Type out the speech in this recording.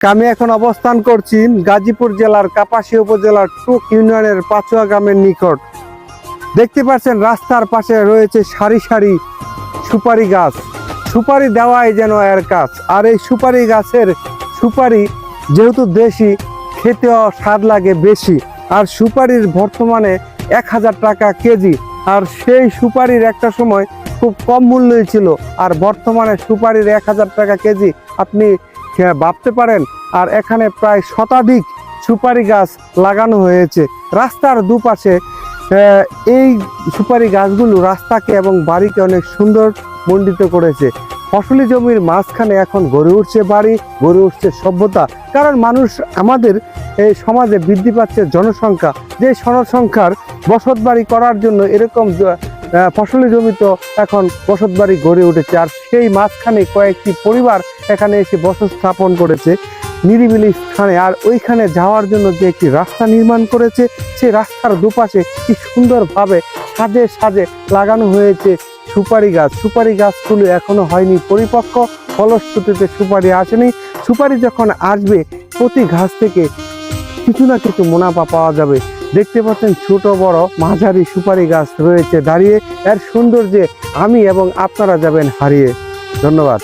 আমি এখন অবস্থান করছি গাজীপুর জেলার কাপাসিয়া উপজেলার টুক ইউনিয়নের পাচুয়া গ্রামের নিকট। দেখতে পাচ্ছেন রাস্তার পাশে রয়েছে সারি সারি সুপারি গাছ। সুপারি দেওয়াই যেন এর কাজ। আর এই সুপারি গাছের সুপারি যেহেতু দেশি, খেতেও স্বাদ লাগে বেশি। আর সুপারির বর্তমানে 1000 টাকা কেজি। আর সেই সুপারির একটা সময় খুব কম মূল্যই ছিল, আর বর্তমানে সুপারির 1000 টাকা কেজি আপনি ভাবতে পারেন। আর এখানে প্রায় শতাধিক সুপারি গাছ লাগানো হয়েছে রাস্তার দুপাশে। এই সুপারি গাছগুলো রাস্তাকে এবং বাড়িকে অনেক সুন্দর মণ্ডিত করেছে। ফসলি জমির মাঝখানে এখন গড়ে উঠছে বাড়ি, গড়ে উঠছে সভ্যতা। কারণ মানুষ আমাদের এই সমাজে বৃদ্ধি পাচ্ছে জনসংখ্যা। যে জনসংখ্যার বসত বাড়ি করার জন্য এরকম ফসলি জমি তো এখন বসত বাড়ি গড়ে উঠেছে। আর সেই মাঝখানে কয়েকটি পরিবার এখানে এসে বসত স্থাপন করেছে নিরিবিলি স্থানে। আর ওইখানে যাওয়ার জন্য যে একটি রাস্তা নির্মাণ করেছে, সেই রাস্তার দুপাশে কি সুন্দরভাবে সাজে সাজে লাগানো হয়েছে সুপারি গাছ। সুপারি গাছগুলো এখনো হয়নি পরিপক্ক, ফলশ্রুতিতে সুপারি আসেনি। সুপারি যখন আসবে প্রতি গাছ থেকে কিছু না কিছু মুনাফা পাওয়া যাবে। দেখতে পাচ্ছেন ছোট বড় মাঝারি সুপারি গাছ রয়েছে দাঁড়িয়ে। এর সৌন্দর্যে আমি এবং আপনারা যাবেন হারিয়ে। ধন্যবাদ।